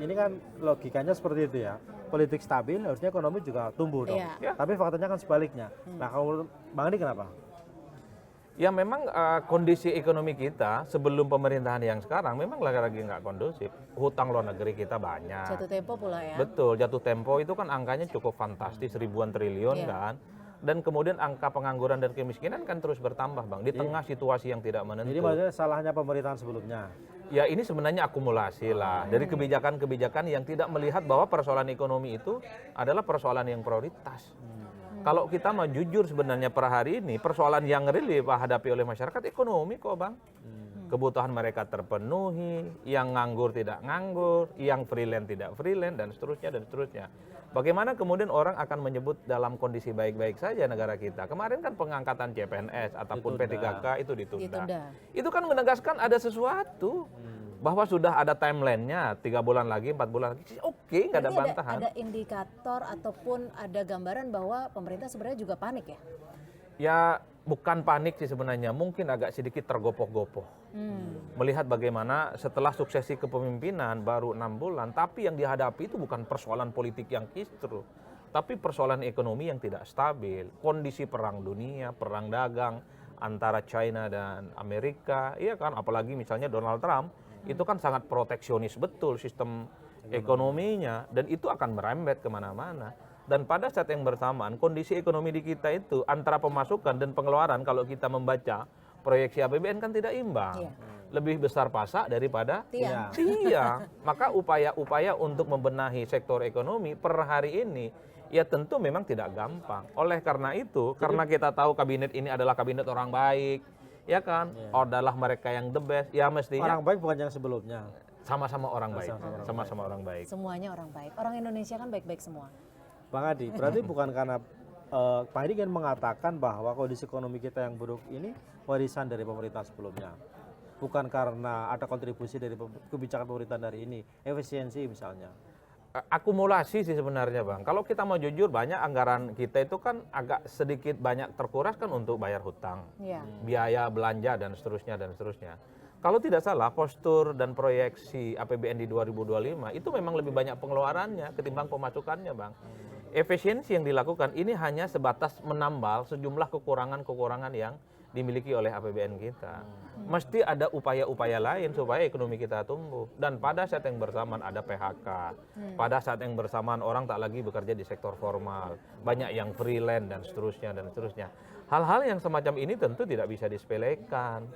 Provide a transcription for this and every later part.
ini kan logikanya seperti itu ya. Politik stabil harusnya ekonomi juga tumbuh dong. Iya. Tapi faktanya kan sebaliknya. Nah, kalau menurut Bang Andi kenapa? Ya memang kondisi ekonomi kita sebelum pemerintahan yang sekarang memang lagi nggak kondusif. Hutang luar negeri kita banyak. Jatuh tempo pula ya. Betul, jatuh tempo itu kan angkanya cukup fantastis, ribuan triliun Iya. kan. Dan kemudian angka pengangguran dan kemiskinan kan terus bertambah Bang, di tengah situasi yang tidak menentu. Jadi maksudnya salahnya pemerintahan sebelumnya. Ya ini sebenarnya akumulasi lah dari kebijakan-kebijakan yang tidak melihat bahwa persoalan ekonomi itu adalah persoalan yang prioritas. Kalau kita mau jujur sebenarnya per hari ini persoalan yang real dihadapi oleh masyarakat ekonomi kok Bang. Kebutuhan mereka terpenuhi, yang nganggur tidak nganggur, yang freelance tidak freelance dan seterusnya dan seterusnya. Bagaimana kemudian orang akan menyebut dalam kondisi baik-baik saja negara kita? Kemarin kan pengangkatan CPNS ataupun P3K itu ditunda. Itu kan menegaskan ada sesuatu bahwa sudah ada timelinenya 3 bulan lagi, 4 bulan lagi. Oke, nggak ada bantahan. Ada indikator ataupun ada gambaran bahwa pemerintah sebenarnya juga panik ya? Ya bukan panik sih sebenarnya, mungkin agak sedikit tergopoh-gopoh. Melihat bagaimana setelah suksesi kepemimpinan baru 6 bulan, tapi yang dihadapi itu bukan persoalan politik yang kisru, tapi persoalan ekonomi yang tidak stabil, kondisi perang dunia, perang dagang antara China dan Amerika, iya kan, apalagi misalnya Donald Trump, itu kan sangat proteksionis betul sistem ekonominya, dan itu akan merembet kemana-mana. Dan pada saat yang bersamaan, kondisi ekonomi di kita itu antara pemasukan dan pengeluaran kalau kita membaca proyeksi APBN kan tidak imbang. Iya. Lebih besar pasak daripada Tiang. tiang. Maka upaya-upaya untuk membenahi sektor ekonomi per hari ini ya tentu memang tidak gampang. Oleh karena itu, karena kita tahu kabinet ini adalah kabinet orang baik, ya kan? Adalah mereka yang the best, ya mestinya Orang baik bukan yang sebelumnya. sama-sama orang baik. Sama-sama orang baik. Semuanya orang baik. Orang Indonesia kan baik-baik semua. Bang Adi, berarti bukan karena Bang Adi ingin mengatakan bahwa kondisi ekonomi kita yang buruk ini warisan dari pemerintah sebelumnya. Bukan karena ada kontribusi dari kebijakan pemerintahan dari ini, efisiensi misalnya. Akumulasi sih sebenarnya Bang. Kalau kita mau jujur, banyak anggaran kita itu kan agak sedikit banyak terkuras kan untuk bayar hutang, Iya. biaya belanja dan seterusnya dan seterusnya. Kalau tidak salah, postur dan proyeksi APBN di 2025 itu memang lebih banyak pengeluarannya ketimbang pemasukannya Bang. Efisiensi yang dilakukan ini hanya sebatas menambal sejumlah kekurangan-kekurangan yang dimiliki oleh APBN kita. Mesti ada upaya-upaya lain supaya ekonomi kita tumbuh. Dan pada saat yang bersamaan ada PHK. Pada saat yang bersamaan orang tak lagi bekerja di sektor formal. Banyak yang freelance dan seterusnya dan seterusnya. Hal-hal yang semacam ini tentu tidak bisa disepelekan.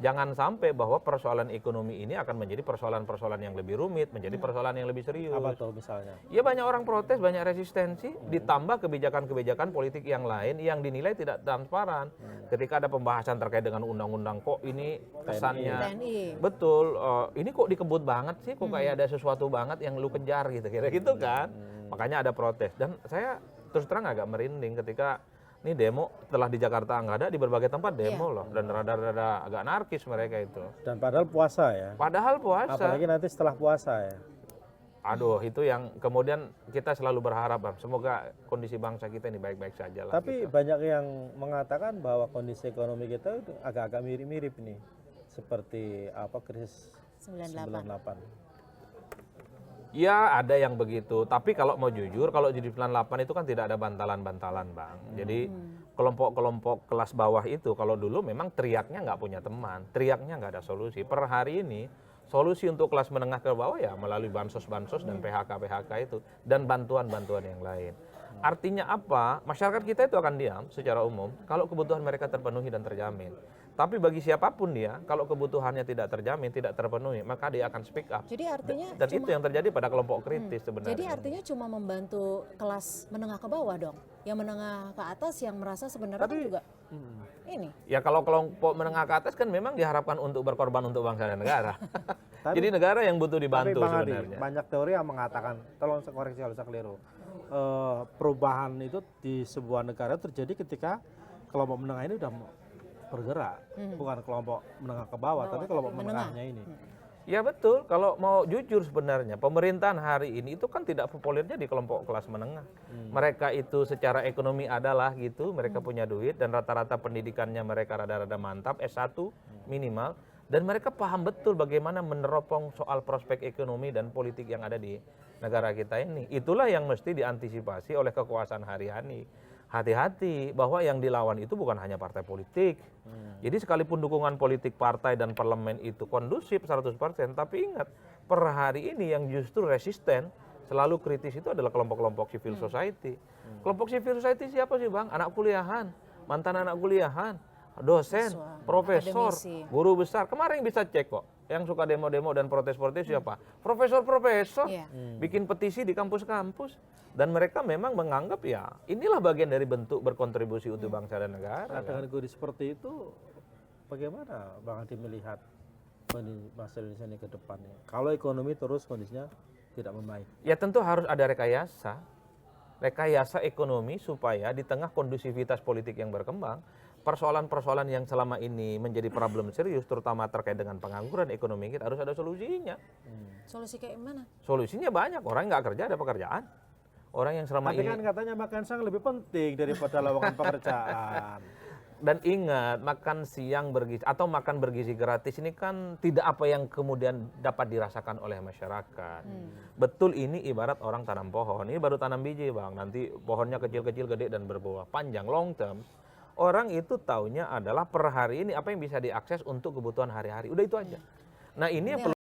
Jangan sampai bahwa persoalan ekonomi ini akan menjadi persoalan-persoalan yang lebih rumit, menjadi persoalan yang lebih serius. Apa tuh misalnya? Ya banyak orang protes, banyak resistensi, ditambah kebijakan-kebijakan politik yang lain yang dinilai tidak transparan. Ketika ada pembahasan terkait dengan undang-undang, kok ini kesannya TNI. betul, ini kok dikebut banget sih, kok kayak ada sesuatu banget yang lu kejar gitu, kira gitu kan. Makanya ada protes. Dan saya terus terang agak merinding ketika ini demo telah di Jakarta nggak ada, di berbagai tempat demo loh, dan rada-rada agak anarkis mereka itu. Dan padahal puasa ya. Padahal puasa. Apalagi nanti setelah puasa ya. Aduh, itu yang kemudian kita selalu berharap Bang, semoga kondisi bangsa kita ini baik-baik saja lah. Tapi banyak yang mengatakan bahwa kondisi ekonomi kita itu agak-agak mirip-mirip nih. Seperti apa krisis 98. 98. Ya ada yang begitu, tapi kalau mau jujur, kalau di 98 itu kan tidak ada bantalan-bantalan Bang. Jadi kelompok-kelompok kelas bawah itu kalau dulu memang teriaknya nggak punya teman, teriaknya nggak ada solusi. Per hari ini solusi untuk kelas menengah ke bawah ya melalui bansos-bansos dan PHK-PHK itu dan bantuan-bantuan yang lain. Artinya apa? Masyarakat kita itu akan diam secara umum kalau kebutuhan mereka terpenuhi dan terjamin. Tapi bagi siapapun dia, kalau kebutuhannya tidak terjamin, tidak terpenuhi, maka dia akan speak up. Jadi artinya Dan itu yang terjadi pada kelompok kritis sebenarnya. Jadi artinya cuma membantu kelas menengah ke bawah dong. Yang menengah ke atas yang merasa sebenarnya kan juga ini. Ya kalau kelompok menengah ke atas kan memang diharapkan untuk berkorban untuk bangsa dan negara. Jadi negara yang butuh dibantu Tapi Bang Adi, sebenarnya. banyak teori yang mengatakan, tolong saya koreksi kalau saya keliru, perubahan itu di sebuah negara terjadi ketika kelompok menengah ini udah bergerak, bukan kelompok menengah ke bawah, tapi kelompok menengahnya ini. Ya betul, kalau mau jujur sebenarnya pemerintahan hari ini itu kan tidak populernya di kelompok kelas menengah. Mereka itu secara ekonomi adalah gitu, mereka punya duit dan rata-rata pendidikannya mereka rada-rada mantap, S1 minimal. Dan mereka paham betul bagaimana meneropong soal prospek ekonomi dan politik yang ada di negara kita ini. Itulah yang mesti diantisipasi oleh kekuasaan hari-hari. Hati-hati bahwa yang dilawan itu bukan hanya partai politik. Jadi sekalipun dukungan politik partai dan parlemen itu kondusif 100%, tapi ingat, per hari ini yang justru resisten, selalu kritis itu adalah kelompok-kelompok civil society. Kelompok civil society siapa sih Bang? Anak kuliahan, mantan anak kuliahan, dosen, Siswa, profesor, akademisi. guru besar. Kemarin bisa cek kok, yang suka demo-demo dan protes-protes siapa? Profesor-profesor, Iya. bikin petisi di kampus-kampus. Dan mereka memang menganggap ya inilah bagian dari bentuk berkontribusi untuk bangsa dan negara. Nah, kan? dengan kondisi seperti itu, bagaimana Bang Adi melihat bangsa Indonesia ini ke depannya? Kalau ekonomi terus kondisinya tidak membaik. Ya tentu harus ada rekayasa ekonomi supaya di tengah kondusivitas politik yang berkembang, persoalan-persoalan yang selama ini menjadi problem serius, terutama terkait dengan pengangguran ekonomi kita harus ada solusinya. Solusi kayak mana? Solusinya banyak, orang nggak kerja ada pekerjaan. Orang yang selama Tapi ini kan katanya makan siang lebih penting daripada lowongan pekerjaan. dan ingat makan siang bergizi atau makan bergizi gratis ini kan tidak apa yang kemudian dapat dirasakan oleh masyarakat. Betul ini ibarat orang tanam pohon. Ini baru tanam biji Bang. Nanti pohonnya kecil-kecil gede dan berbuah panjang long term. Orang itu taunya adalah per hari ini apa yang bisa diakses untuk kebutuhan hari-hari. Udah itu aja. Nah ini yang perlu